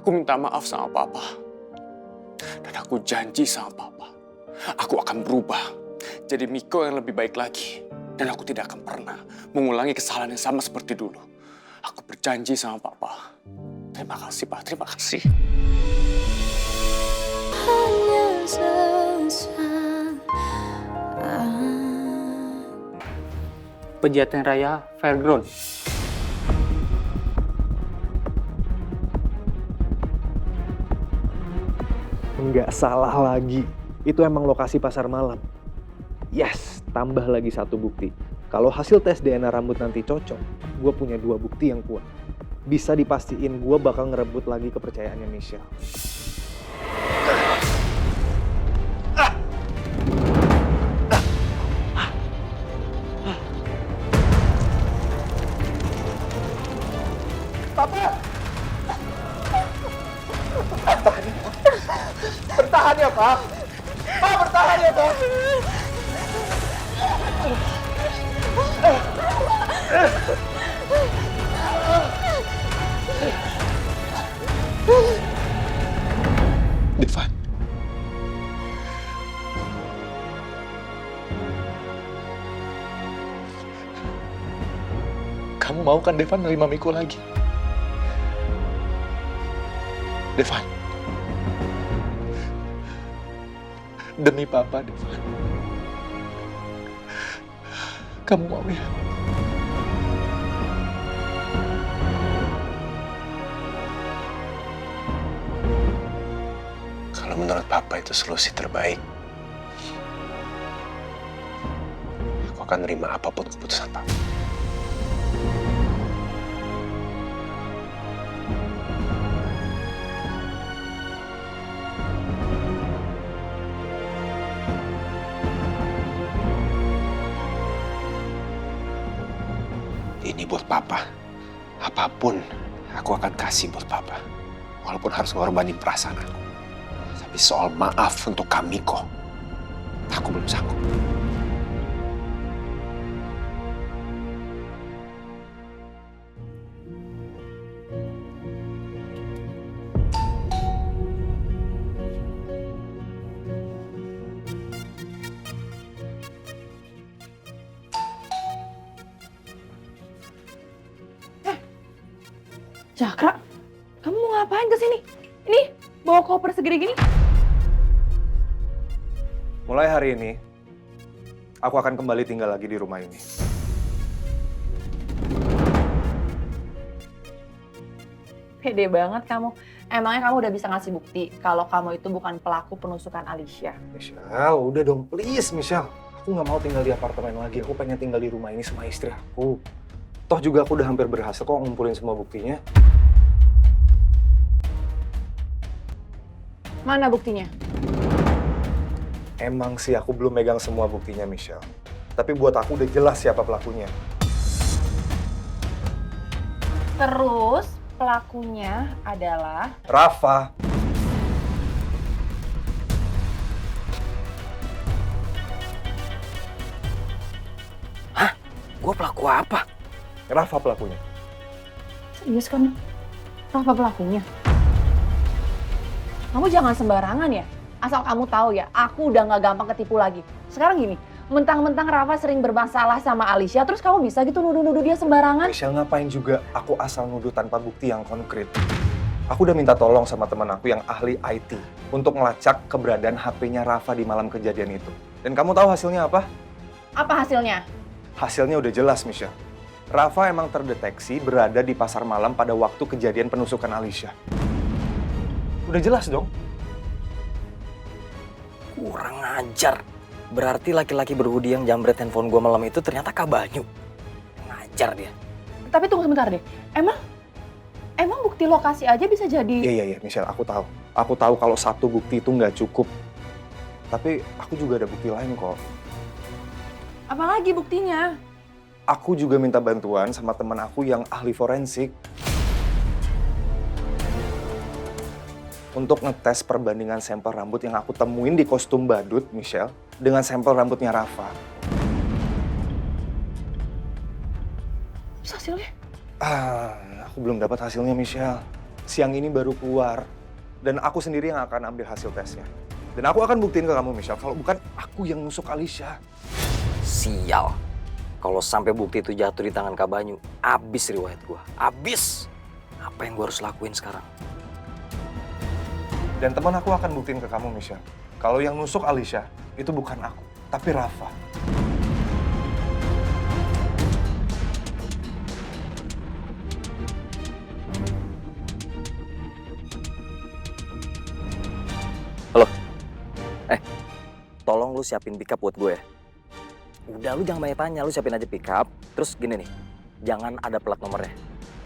Aku minta maaf sama papa. Dan aku janji sama papa, aku akan berubah jadi Miko yang lebih baik lagi. Dan aku tidak akan pernah mengulangi kesalahan yang sama seperti dulu. Aku berjanji sama papa. Terima kasih, Pak. Terima kasih. Hanya sesaat. Pejaten Raya Fairground. Nggak salah lagi. Itu emang lokasi pasar malam. Yes, tambah lagi satu bukti. Kalau hasil tes DNA rambut nanti cocok, gue punya 2 bukti yang kuat. Bisa dipastiin gue bakal ngerebut lagi kepercayaannya Michelle. Bertahan ya, Pak. Pak, bertahan ya, Pak. Devan. Kamu mau kan Devan nerima Miko lagi? Devan. Demi papa, Devan. Kamu mau ya? Kalau menurut papa itu solusi terbaik, aku akan nerima apapun keputusan papa. Ini buat papa. Apapun aku akan kasih buat papa. Walaupun harus ngorbanin perasaan aku. Tapi soal maaf untuk Kamiko, aku belum sanggup. Cakra, kamu mau ngapain kesini? Ini, bawa koper segede gini? Mulai hari ini, aku akan kembali tinggal lagi di rumah ini. Pede banget kamu. Emangnya kamu udah bisa ngasih bukti kalau kamu itu bukan pelaku penusukan Alicia? Michelle, udah dong, please Michelle. Aku nggak mau tinggal di apartemen lagi. Aku pengen tinggal di rumah ini sama istri aku. Toh juga aku udah hampir berhasil kok ngumpulin semua buktinya. Mana buktinya? Emang sih aku belum megang semua buktinya, Michelle. Tapi buat aku udah jelas siapa pelakunya. Terus pelakunya adalah... Rafa. Hah? Gue pelaku apa? Rafa pelakunya. Serius kamu? Rafa pelakunya? Kamu jangan sembarangan ya. Asal kamu tahu ya, aku udah gak gampang ketipu lagi. Sekarang gini, mentang-mentang Rafa sering bermasalah sama Alicia, terus kamu bisa gitu nuduh-nuduh dia sembarangan? Michelle, ngapain juga aku asal nuduh tanpa bukti yang konkret. Aku udah minta tolong sama teman aku yang ahli IT untuk ngelacak keberadaan HP-nya Rafa di malam kejadian itu. Dan kamu tahu hasilnya apa? Apa hasilnya? Hasilnya udah jelas, Michelle. Rafa emang terdeteksi berada di pasar malam pada waktu kejadian penusukan Alicia. Udah jelas dong. Kurang ajar. Berarti laki-laki berhoodie yang jambret handphone gue malam itu ternyata Kak Banyu. Ngajar dia. Tapi tunggu sebentar deh. Emang bukti lokasi aja bisa jadi... Iya, Michelle, aku tahu. Aku tahu kalau satu bukti itu nggak cukup. Tapi aku juga ada bukti lain kok. Apalagi buktinya? Aku juga minta bantuan sama teman aku yang ahli forensik. Untuk ngetes perbandingan sampel rambut yang aku temuin di kostum badut, Michelle, dengan sampel rambutnya Rafa. Terus hasilnya? Aku belum dapat hasilnya, Michelle. siang ini baru keluar. Dan aku sendiri yang akan ambil hasil tesnya. Dan aku akan buktiin ke kamu, Michelle, kalau bukan aku yang nusuk Alicia. Sial. Kalau sampai bukti itu jatuh di tangan Kak Banyu, abis riwayat gua. Abis. Apa yang gua harus lakuin sekarang? Dan teman aku akan buktiin ke kamu, Michelle, kalau yang nusuk Alicia itu bukan aku, tapi Rafa. Tolong lu siapin pickup buat gue ya. Udah, lu jangan banyak tanya, lu siapin aja pickup. Terus gini nih, jangan ada plat nomornya.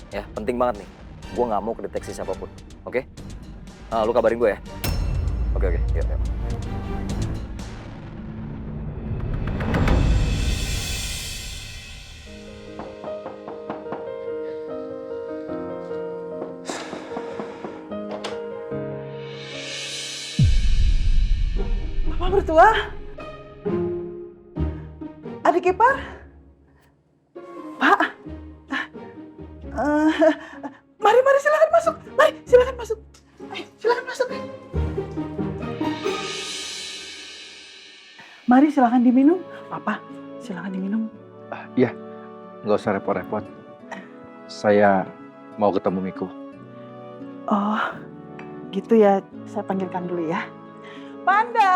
Ya, penting banget nih. Gue nggak mau kedeteksi siapapun, oke? Lu kabarin gue ya. Oke, yuk. Bapak mertua? Adik ipar? Pak? Mari silakan masuk. Mari silakan masuk. Ayo, silakan masuk. Mari silakan diminum. Papa, silakan diminum. Iya, nggak usah repot-repot. Saya mau ketemu Miko. Oh, gitu ya. Saya panggilkan dulu ya. Panda!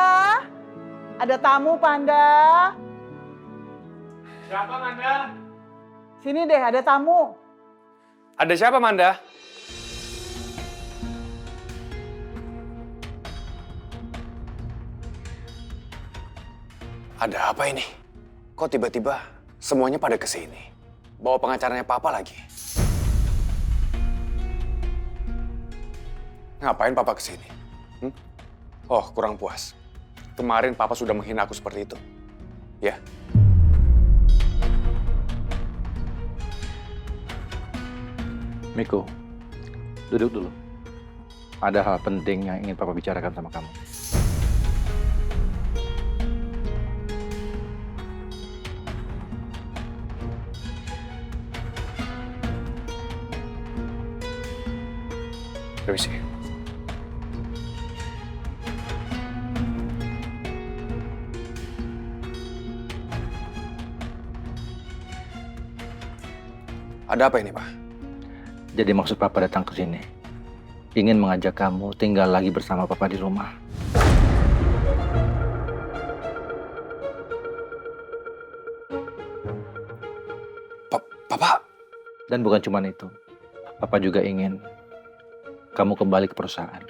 Ada tamu, Panda. Siapa, Manda? Sini deh, ada tamu. Ada siapa, Manda? Ada apa ini? Kok tiba-tiba semuanya pada kesini? Bawa pengacaranya Papa lagi? Ngapain Papa kesini? Oh, kurang puas. Kemarin Papa sudah menghina aku seperti itu. Ya? Miko, duduk dulu. Ada hal penting yang ingin Papa bicarakan sama kamu. Permisi. Ada apa ini, Pak? Jadi maksud Papa datang ke sini, ingin mengajak kamu tinggal lagi bersama Papa di rumah. Papa? Dan bukan cuma itu, Papa juga ingin kamu kembali ke perusahaan.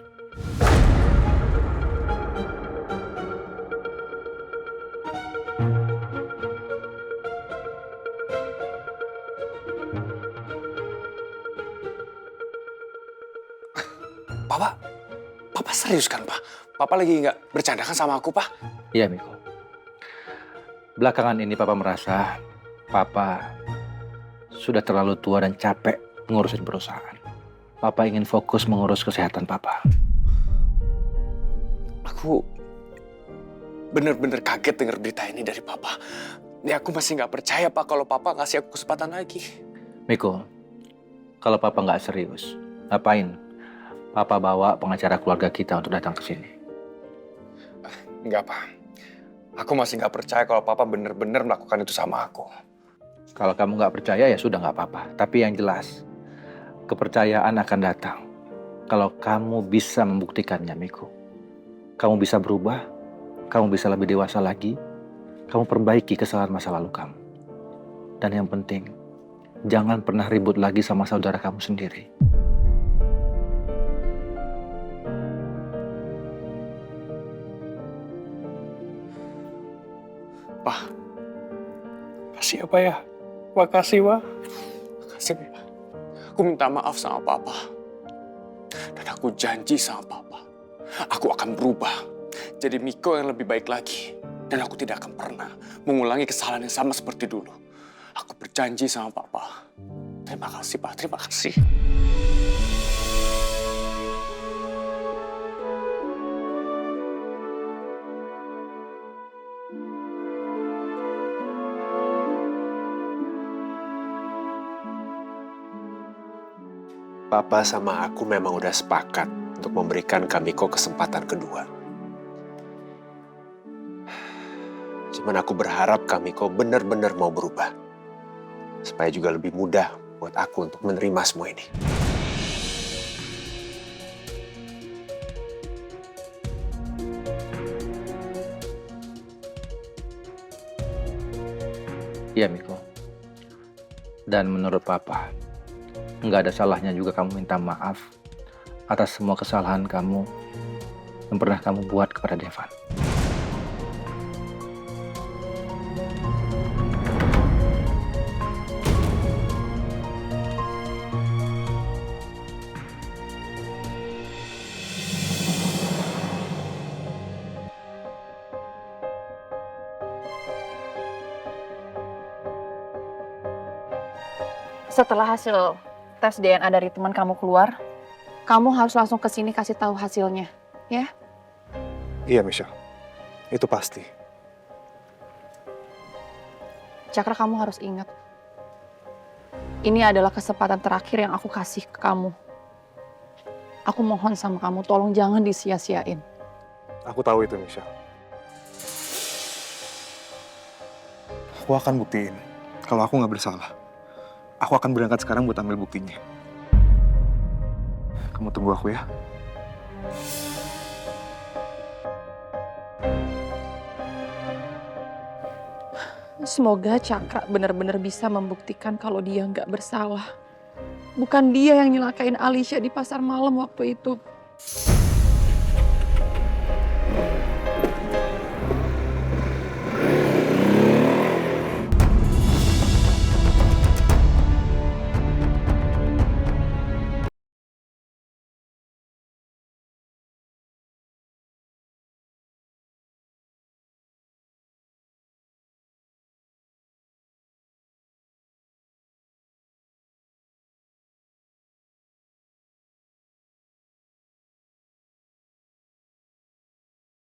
Papa serius kan, Pak? Papa lagi nggak bercanda kan sama aku, Pak? Iya, Miko. Belakangan ini Papa merasa Papa sudah terlalu tua dan capek ngurusin perusahaan. Papa ingin fokus mengurus kesehatan Papa. Aku bener-bener kaget dengar berita ini dari Papa. Ya aku masih nggak percaya, Pak, kalau Papa ngasih aku kesempatan lagi. Miko, kalau Papa nggak serius, ngapain Papa bawa pengacara keluarga kita untuk datang ke sini? Enggak, Pak. Aku masih nggak percaya kalau Papa bener-bener melakukan itu sama aku. Kalau kamu nggak percaya ya sudah nggak apa-apa. Tapi yang jelas, kepercayaan akan datang kalau kamu bisa membuktikannya, Miko. Kamu bisa berubah, kamu bisa lebih dewasa lagi, kamu perbaiki kesalahan masa lalu kamu. Dan yang penting, jangan pernah ribut lagi sama saudara kamu sendiri. Pak, makasih ya, Pak ya. Makasih, Pak. Makasih, Pak. Aku minta maaf sama Papa. Dan aku janji sama Papa, aku akan berubah jadi Miko yang lebih baik lagi. Dan aku tidak akan pernah mengulangi kesalahan yang sama seperti dulu. Aku berjanji sama Papa. Terima kasih, Pak. Terima kasih. Papa sama aku memang udah sepakat untuk memberikan Kamiko kesempatan kedua. Cuman aku berharap Kamiko benar-benar mau berubah. Supaya juga lebih mudah buat aku untuk menerima semua ini. Iya, Miko. Dan menurut Papa, nggak ada salahnya juga kamu minta maaf atas semua kesalahan kamu yang pernah kamu buat kepada Devan. Setelah hasil tes DNA dari teman kamu keluar, kamu harus langsung ke sini kasih tahu hasilnya, ya? Iya, Michelle. Itu pasti. Cakra, kamu harus ingat. Ini adalah kesempatan terakhir yang aku kasih ke kamu. Aku mohon sama kamu, tolong jangan disia-siain. Aku tahu itu, Michelle. Aku akan buktiin kalau aku nggak bersalah. Aku akan berangkat sekarang buat ambil buktinya. Kamu tunggu aku ya. Semoga Cakra benar-benar bisa membuktikan kalau dia nggak bersalah. Bukan dia yang nyelakain Alicia di pasar malam waktu itu.